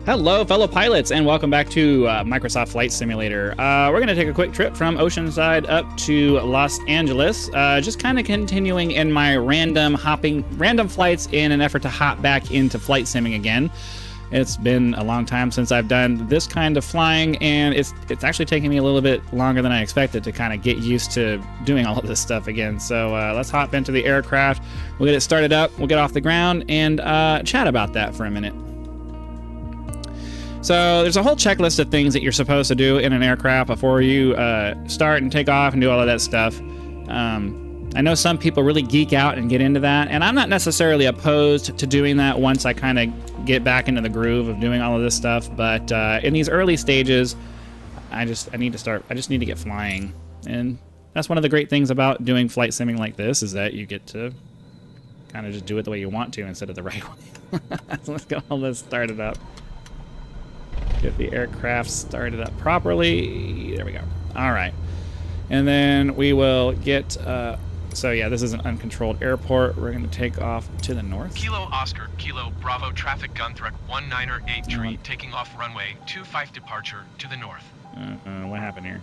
Hello, fellow pilots, and welcome back to Microsoft Flight Simulator. We're going to take a quick trip from Oceanside up to Los Angeles, just kind of continuing in my random flights in an effort to hop back into flight simming again. It's been a long time since I've done this kind of flying, and it's actually taking me a little bit longer than I expected to kind of get used to doing all of this stuff again. So let's hop into the aircraft. We'll get it started up, we'll get off the ground, and chat about that for a minute. So there's a whole checklist of things that you're supposed to do in an aircraft before you start and take off and do all of that stuff. I know some people really geek out and get into that, and I'm not necessarily opposed to doing that once I kind of get back into the groove of doing all of this stuff. But in these early stages, I just need to get flying, and that's one of the great things about doing flight simming like this is that you get to kind of just do it the way you want to instead of the right way. So let's get all this started up. Get the aircraft started up properly. There we go. All right. And then we will get, so yeah, this is an uncontrolled airport. We're going to take off to the north. Kilo Oscar, Kilo Bravo traffic Gunthrek 198 taking off runway 25 departure to the north. What happened here?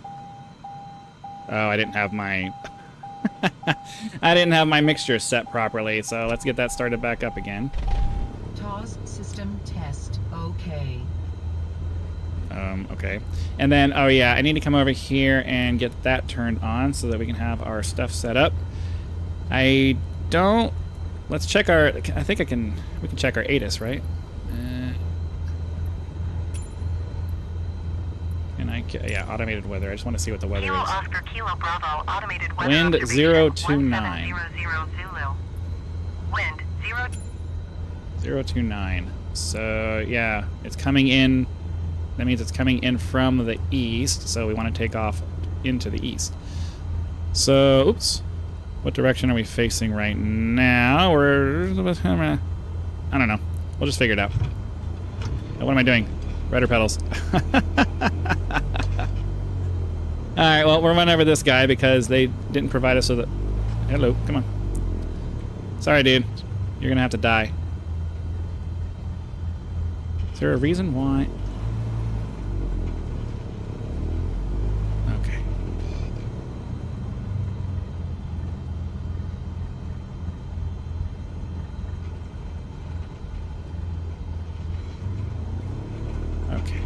Oh, I didn't have my, I didn't have my mixture set properly. So let's get that started back up again. TOS system test, okay. Okay. And then, oh yeah, I need to come over here and get that turned on so that we can have our stuff set up. Let's check our, we can check our ATIS, right? Yeah, automated weather. I just want to see what the weather Kilo is. Oscar, Kilo Bravo, automated weather Wind observation 029. 1700 Zulu. Wind 029. So, yeah, it's coming in. That means it's coming in from the east, so we want to take off into the east. So, oops. What direction are we facing right now? I don't know. We'll just figure it out. What am I doing? Rudder pedals. Alright, well, we're running over this guy because they didn't provide us with a... Hello, come on. Sorry, dude. You're gonna have to die. Is there a reason why...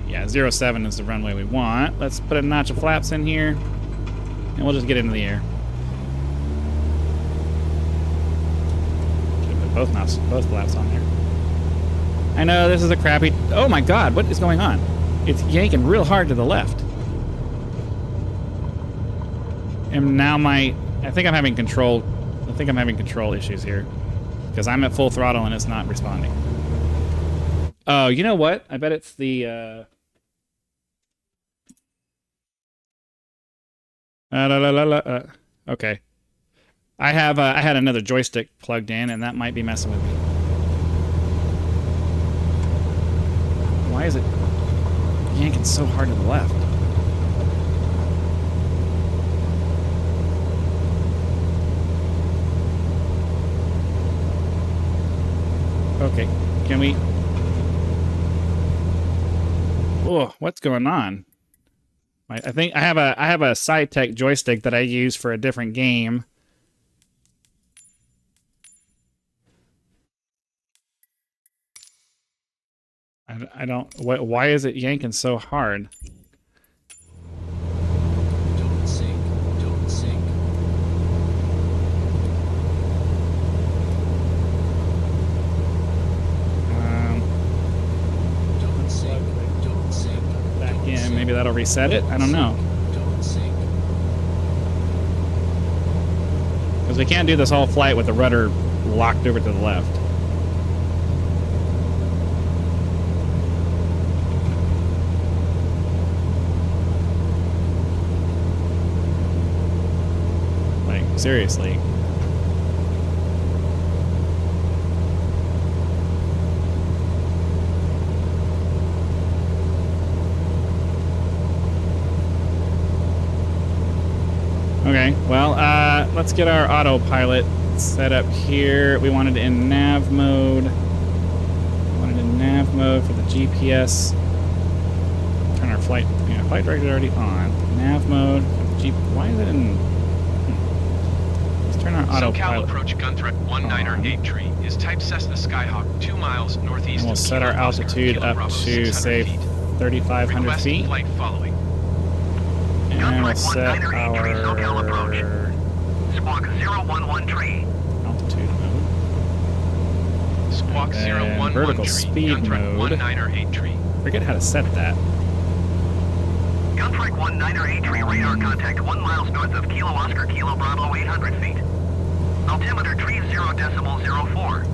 Yeah, 07 is the runway we want. Let's put a notch of flaps in here, and we'll just get into the air. Should put both flaps on there. I know this is a crappy... Oh my god, what is going on? It's yanking real hard to the left. And now I think I'm having control issues here. Because I'm at full throttle and it's not responding. Oh, you know what? I bet it's the... Okay. I had another joystick plugged in, and that might be messing with me. Why is it yanking so hard to the left? Okay, can we... Oh, what's going on? I think I have a SciTech joystick that I use for a different game. I don't. Why is it yanking so hard? Don't sink. Don't sink. Don't sink. Don't sink. Back in. Maybe that'll reset it. I don't know. Don't sink. Because we can't do this whole flight with the rudder locked over to the left. Like, seriously. Okay, well, let's get our autopilot set up here. We wanted it in nav mode. We wanted it in nav mode for the GPS. Turn our flight. Yeah, flight director already on. Nav mode. Why is it in? Let's turn our SoCal autopilot. approach Gunthrek 198 tree is type Cessna Skyhawk 2 miles northeast And we'll of set our Kilo Oscar, altitude Kilo up Bravo, to 600 say feet. 3,500 Request feet. flight following. And we'll set SoCal approach. our Squawk 011 tree. altitude mode. Squawk And then 011 vertical tree, speed Gunthrek mode. 198 tree. Forget how to set that. Gunthrek 198 tree, radar contact 1 miles north of Kilo Oscar, Kilo Bravo, 800 feet. Altimeter tree 0.04.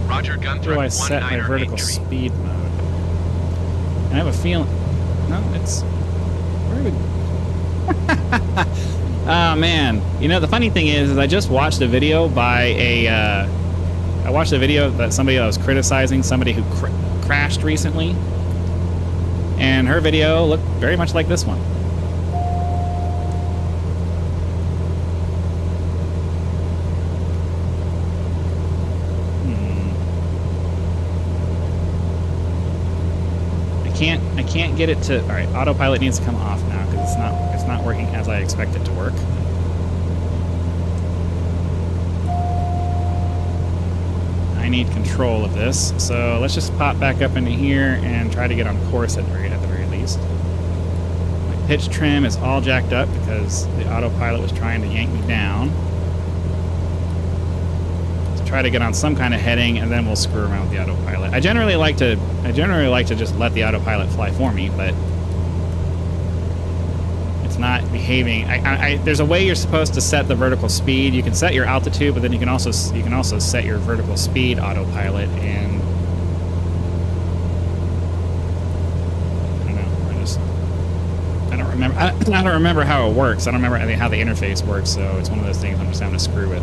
Roger, How Gunthrek do I set my 198 vertical tree. speed mode? I have a feeling. No, it's. Where would. Oh man! You know the funny thing is I just watched a video by a. I watched a video that somebody that was criticizing somebody who crashed recently, and her video looked very much like this one. I can't get it to. All right, autopilot needs to come off now because it's not working as I expect it to work. I need control of this, so let's just pop back up into here and try to get on course at the very least. My pitch trim is all jacked up because the autopilot was trying to yank me down. Try to get on some kind of heading, and then we'll screw around with the autopilot. I generally like to just let the autopilot fly for me, but it's not behaving. There's a way you're supposed to set the vertical speed. You can set your altitude, but then you can also set your vertical speed autopilot. And I don't know. I don't remember. I don't remember how it works. I don't remember how the interface works. So it's one of those things I'm just having to screw with.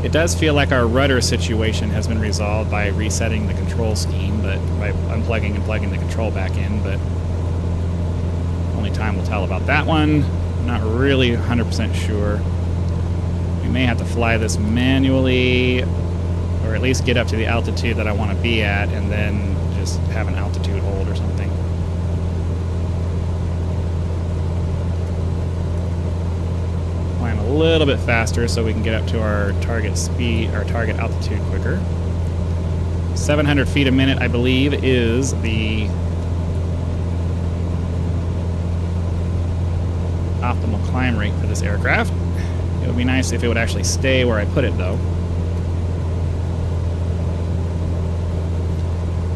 It does feel like our rudder situation has been resolved by resetting the control scheme, but by unplugging and plugging the control back in, but only time will tell about that one. Not really 100% sure. We may have to fly this manually, or at least get up to the altitude that I want to be at, and then just have an altitude hold or something. Flying a little bit faster so we can get up to our target speed, our target altitude quicker. 700 feet a minute, I believe, is the optimal climb rate for this aircraft. It would be nice if it would actually stay where I put it, though.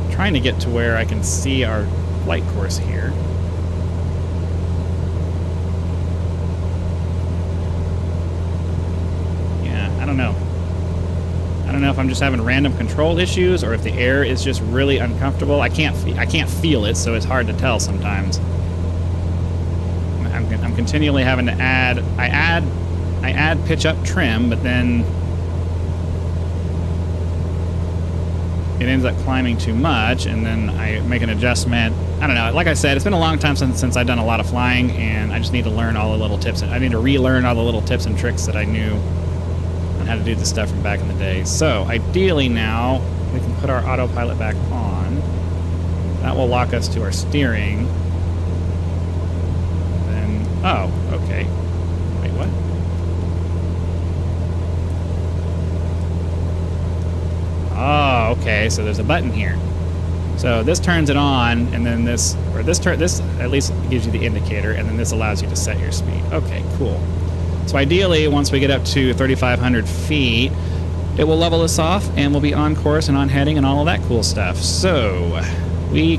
I'm trying to get to where I can see our flight course here. I don't know if I'm just having random control issues or if the air is just really uncomfortable. I can't feel it, so it's hard to tell sometimes. I'm continually having to add. I add pitch up trim, but then it ends up climbing too much, and then I make an adjustment. I don't know. Like I said, it's been a long time since I've done a lot of flying, and I just need to learn all the little tips. I need to relearn all the little tips and tricks that I knew how to do the stuff from back in the day. So ideally now we can put our autopilot back on. That will lock us to our steering. Then okay. Wait, what? Oh, okay. So there's a button here. So this turns it on, and then this at least gives you the indicator, and then this allows you to set your speed. Okay, cool. So ideally, once we get up to 3,500 feet, it will level us off, and we'll be on course and on heading and all of that cool stuff. So we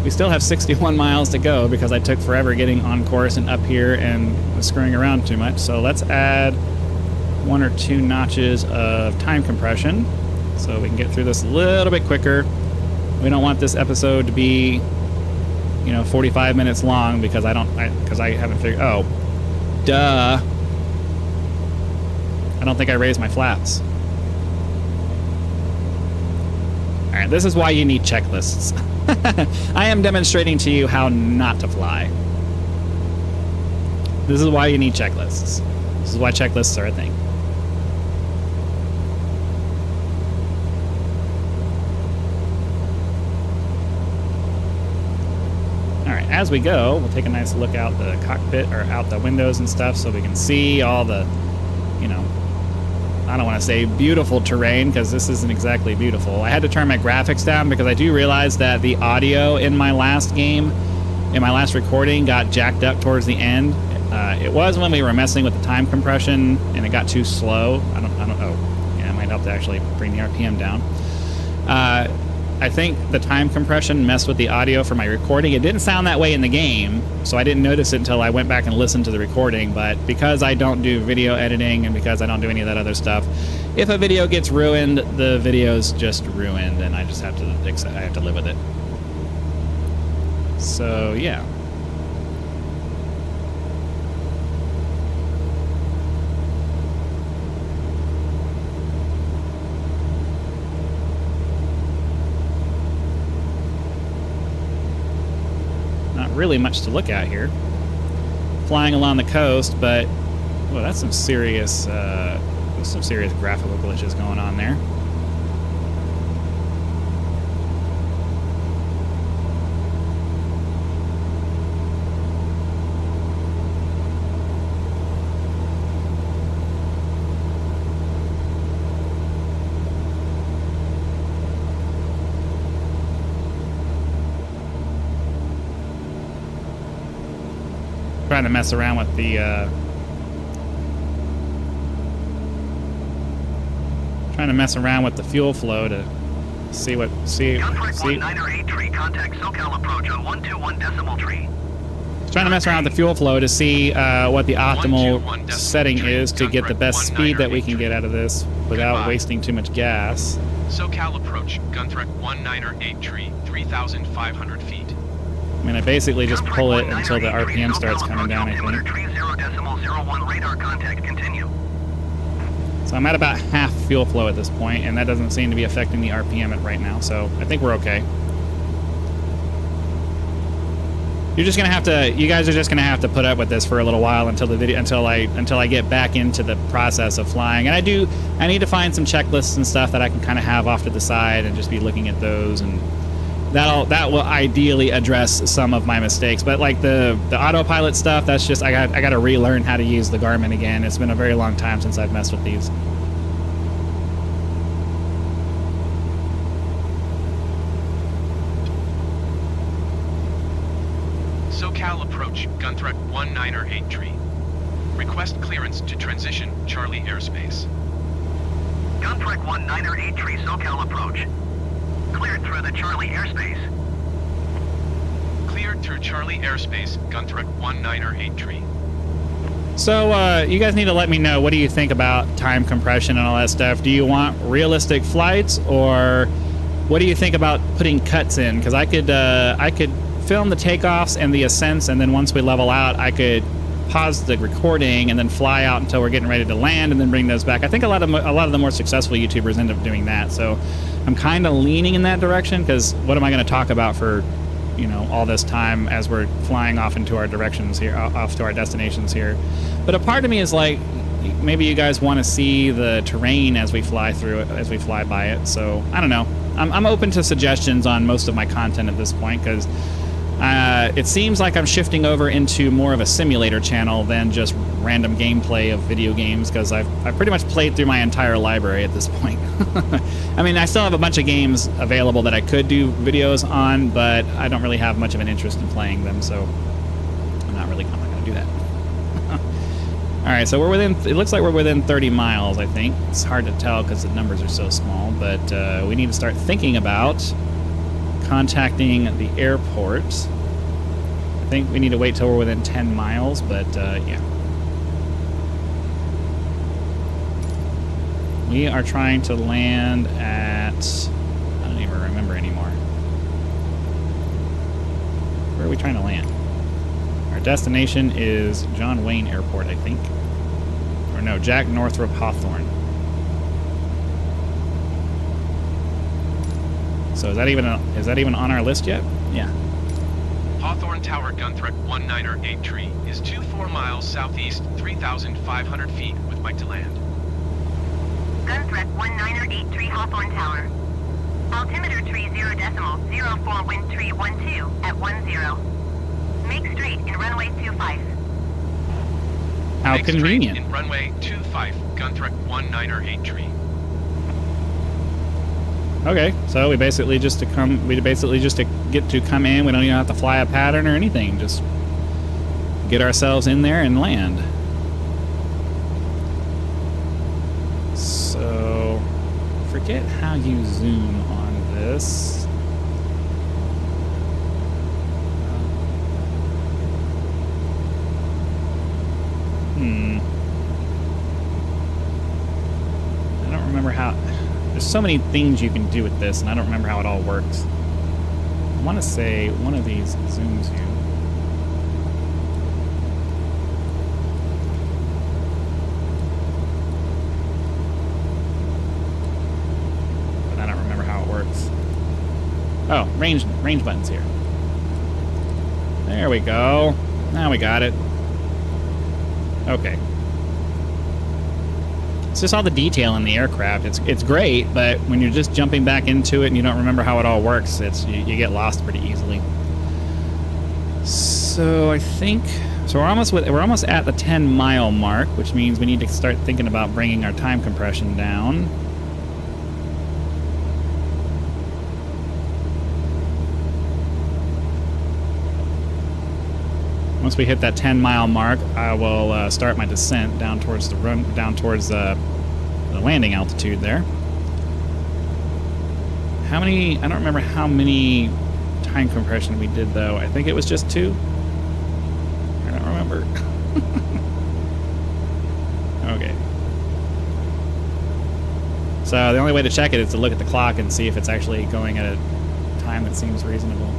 still have 61 miles to go because I took forever getting on course and up here and was screwing around too much. So let's add 1 or 2 notches of time compression so we can get through this a little bit quicker. We don't want this episode to be 45 minutes long because I haven't figured. Oh, duh. I don't think I raised my flaps. All right, this is why you need checklists. I am demonstrating to you how not to fly. This is why you need checklists. This is why checklists are a thing. as we go, we'll take a nice look out the cockpit or out the windows and stuff so we can see all the, you know, I don't want to say beautiful terrain because this isn't exactly beautiful. I had to turn my graphics down because I do realize that the audio in my last game, in my last recording, got jacked up towards the end. It was when we were messing with the time compression and it got too slow. I don't know. Yeah, it might help to actually bring the RPM down. I think the time compression messed with the audio for my recording. It didn't sound that way in the game, so I didn't notice it until I went back and listened to the recording. But because I don't do video editing and because I don't do any of that other stuff, if a video gets ruined, the video's just ruined, and I just have to I have to live with it. So yeah. Really much to look at here. Flying along the coast, but well, that's some serious graphical glitches going on there. Trying to mess around with the fuel flow to see what Gunthrek 198 tree, contact SoCal approach on 121 decimal tree. Trying to mess around with the fuel flow to see what the optimal setting is to get the best speed that we can get out of this without wasting too much gas. SoCal approach, Gunthrek 198 tree, 3,500 feet. I mean, I basically just pull it until the RPM starts coming down, I think. So I'm at about half fuel flow at this point, and that doesn't seem to be affecting the RPM right now, so I think we're okay. You're just gonna have to, you guys are just gonna have to put up with this for a little while until the video, until I get back into the process of flying. And I need to find some checklists and stuff that I can kind of have off to the side and just be looking at those, and that will ideally address some of my mistakes. But like the autopilot stuff, that's just I got to relearn how to use the Garmin again. It's been a very long time since I've messed with these. SoCal approach, Gunthrek 198 tree. Request clearance to transition Charlie airspace. Gunthrek 198 tree, SoCal approach. Cleared through the Charlie airspace. Cleared through Charlie airspace, Gunthrek 198 tree. So you guys need to let me know, what do you think about time compression and all that stuff? Do you want realistic flights, or what do you think about putting cuts in? Because I could film the takeoffs and the ascents, and then once we level out, I could pause the recording and then fly out until we're getting ready to land, and then bring those back. I think a lot of the more successful YouTubers end up doing that. So I'm kind of leaning in that direction, because what am I going to talk about for, you know, all this time as we're flying off into our directions here, off to our destinations here? But a part of me is like, maybe you guys want to see the terrain as we fly through it, as we fly by it. So I don't know. I'm open to suggestions on most of my content at this point, because it seems like I'm shifting over into more of a simulator channel than just random gameplay of video games, because I've pretty much played through my entire library at this point. I mean, I still have a bunch of games available that I could do videos on, but I don't really have much of an interest in playing them, so I'm not going to do that. All right, so it looks like we're within 30 miles, I think. It's hard to tell because the numbers are so small, but we need to start thinking about contacting the airport. I think we need to wait till we're within 10 miles, but yeah. We are trying to land at, I don't even remember anymore. Where are we trying to land? Our destination is John Wayne Airport, I think. Or no, Jack Northrop Hawthorne. So is that even on our list yet? Yeah. Hawthorne Tower, Gunthrek 198 tree is 24 miles southeast, 3,500 feet with Mike to land. Gunthrek 198 tree, Hawthorne Tower. Altimeter tree 0.04, wind tree 12 at 10. Make straight in runway 25. How Make straight convenient. in runway 25, Gunthrek 19 tree. Okay, so we basically just to come get to come in. We don't even have to fly a pattern or anything. Just get ourselves in there and land. So forget how you zoom on this. I don't remember how. There's so many things you can do with this, and I don't remember how it all works. I want to say one of these zooms you. But I don't remember how it works. Oh, range buttons here. There we go. Now we got it. Okay. It's just all the detail in the aircraft. It's great, but when you're just jumping back into it and you don't remember how it all works, you get lost pretty easily. So I think we're almost at the 10-mile mark, which means we need to start thinking about bringing our time compression down. Once we hit that 10-mile mark, I will start my descent down towards the landing altitude there. How many? I don't remember how many time compression we did though. I think it was just 2. I don't remember. Okay. So the only way to check it is to look at the clock and see if it's actually going at a time that seems reasonable.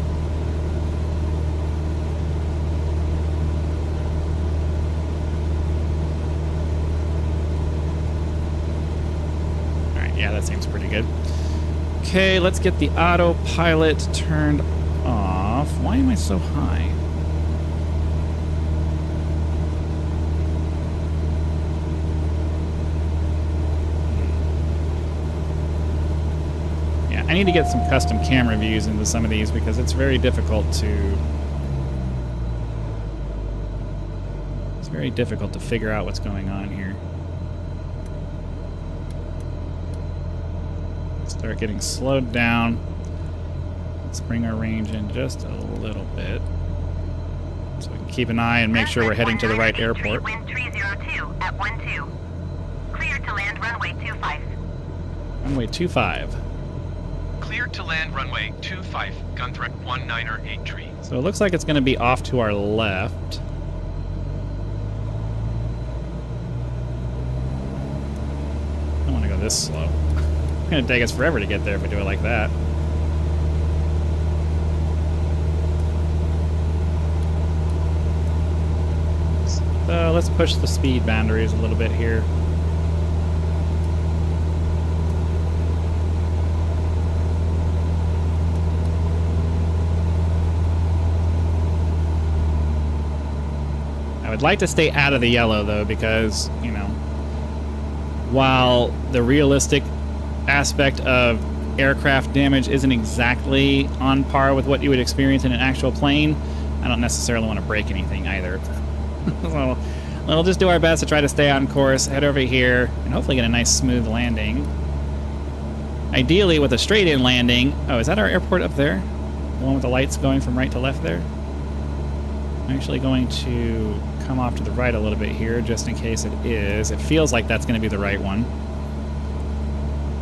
Yeah, that seems pretty good. Okay, let's get the autopilot turned off. Why am I so high? Yeah, I need to get some custom camera views into some of these because it's very difficult to... It's very difficult to figure out what's going on here. Start getting slowed down. Let's bring our range in just a little bit so we can keep an eye and make sure we're heading to the right airport. Wind 302 at 12. Clear to land runway 25. Runway 25. Clear to land runway 25, Gunthrek 19 tree. So it looks like it's going to be off to our left. I don't want to go this slow. It's going to take us forever to get there if we do it like that. So let's push the speed boundaries a little bit here. I would like to stay out of the yellow though, because, you know, while the realistic aspect of aircraft damage isn't exactly on par with what you would experience in an actual plane, I don't necessarily want to break anything either. So we'll just do our best to try to stay on course, head over here, and hopefully get a nice smooth landing. Ideally with a straight-in landing. Oh, is that our airport up there? The one with the lights going from right to left there? I'm actually going to come off to the right a little bit here, just in case it is. It feels like that's going to be the right one.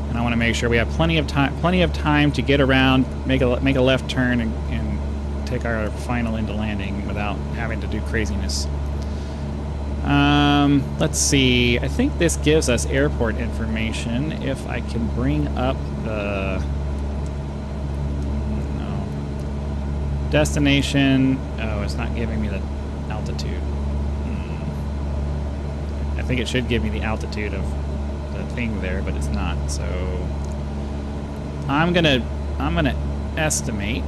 And I want to make sure we have plenty of time to get around, make a left turn, and take our final into landing without having to do craziness. Let's see. I think this gives us airport information. If I can bring up the destination. Oh, it's not giving me the altitude. I think it should give me the altitude of the thing there, but it's not. So I'm gonna estimate.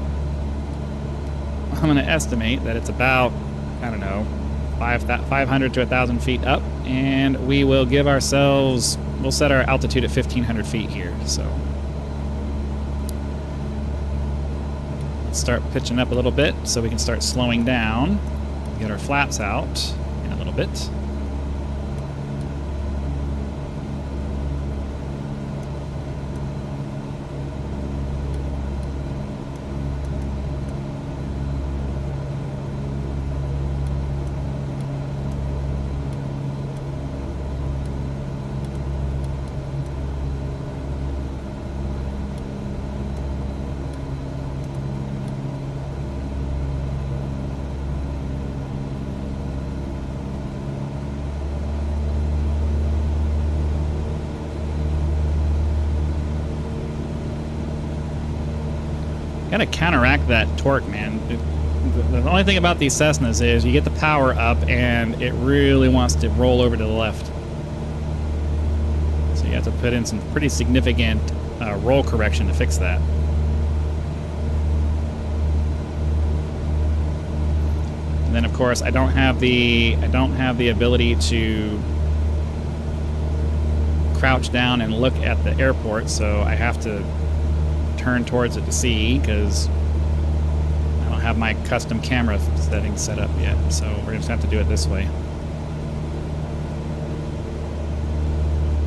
I'm gonna estimate that it's about, I don't know, 500 to 1,000 feet up, and we will give ourselves. We'll set our altitude at 1,500 feet here. So start pitching up a little bit so we can start slowing down. Get our flaps out in a little bit. Gotta counteract that torque, man. The only thing about these Cessnas is you get the power up and it really wants to roll over to the left. So you have to put in some pretty significant roll correction to fix that. And then of course I don't have the ability to crouch down and look at the airport, so I have to turn towards it to see, because I don't have my custom camera settings set up yet, so we're just gonna have to do it this way.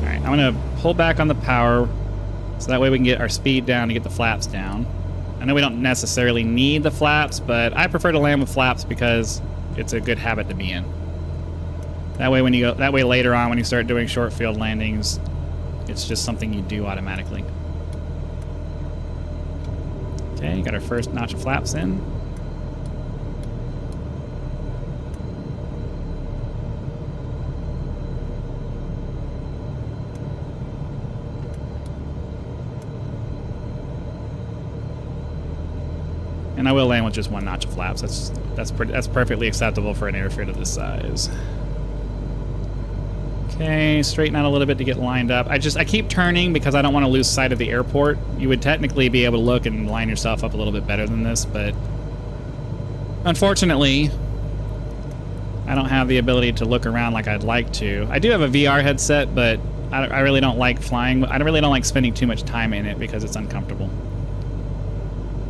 Alright, I'm gonna pull back on the power so that way we can get our speed down to get the flaps down. I know we don't necessarily need the flaps, but I prefer to land with flaps because it's a good habit to be in. That way later on when you start doing short field landings, it's just something you do automatically. Okay, got our first notch of flaps in. And I will land with just one notch of flaps. That's perfectly acceptable for an airfield of this size. Okay, straighten out a little bit to get lined up. I keep turning because I don't want to lose sight of the airport. You would technically be able to look and line yourself up a little bit better than this, but unfortunately, I don't have the ability to look around like I'd like to. I do have a VR headset, but I really don't like flying. I really don't like spending too much time in it because it's uncomfortable.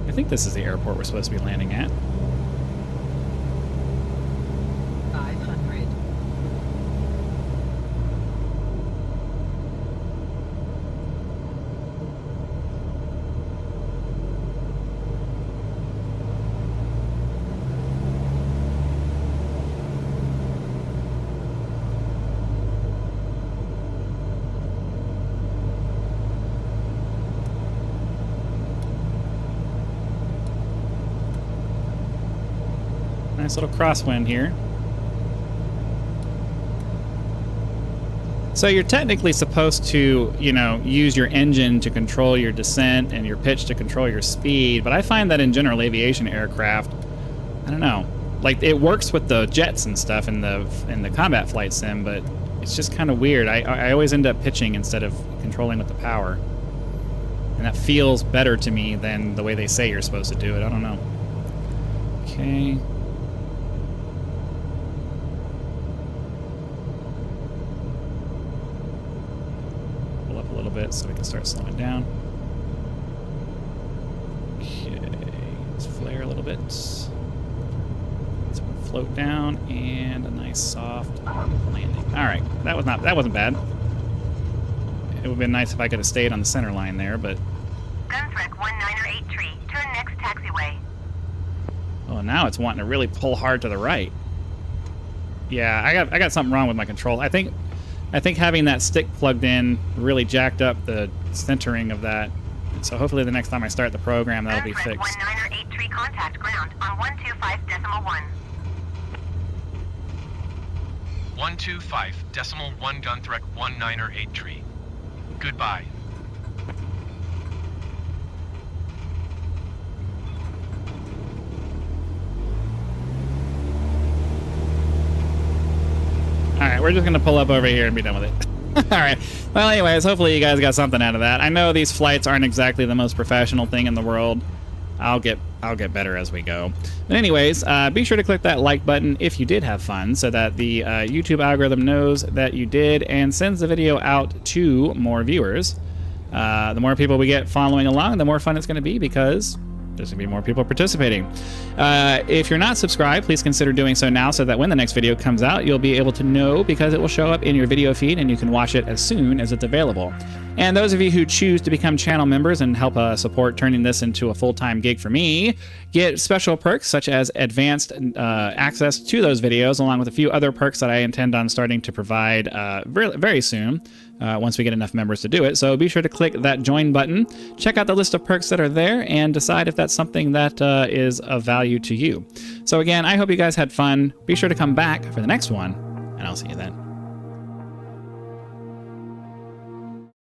I think this is the airport we're supposed to be landing at. 500. Nice little crosswind here. So you're technically supposed to, you know, use your engine to control your descent and your pitch to control your speed, but I find that in general aviation aircraft, I don't know, like it works with the jets and stuff in the combat flight sim, but it's just kind of weird. I always end up pitching instead of controlling with the power. And that feels better to me than the way they say you're supposed to do it. I don't know. Okay. Bit so we can start slowing down. Okay, let's flare a little bit. Let's float down and a nice soft landing. All right, that wasn't bad. It would have been nice if I could have stayed on the center line there, but Gunthrek 1983, turn next taxiway. oh, now it's wanting to really pull hard to the right. Yeah, I got something wrong with my control. I think having that stick plugged in really jacked up the centering of that. So hopefully the next time I start the program, that'll be Gunthrek fixed. 1983, contact ground on 125.1. 125.1 Gunthrek 1983. Goodbye. Alright, we're just going to pull up over here and be done with it. Alright, well anyways, hopefully you guys got something out of that. I know these flights aren't exactly the most professional thing in the world. I'll get better as we go. But anyways, be sure to click that like button if you did have fun so that the YouTube algorithm knows that you did and sends the video out to more viewers. The more people we get following along, the more fun it's going to be because there's gonna be more people participating. If you're not subscribed, please consider doing so now so that when the next video comes out, you'll be able to know because it will show up in your video feed and you can watch it as soon as it's available. And those of you who choose to become channel members and help support turning this into a full-time gig for me, get special perks such as advanced access to those videos, along with a few other perks that I intend on starting to provide very soon. Once we get enough members to do it. So be sure to click that join button, check out the list of perks that are there, and decide if that's something that is of value to you. So again, I hope you guys had fun. Be sure to come back for the next one, and I'll see you then.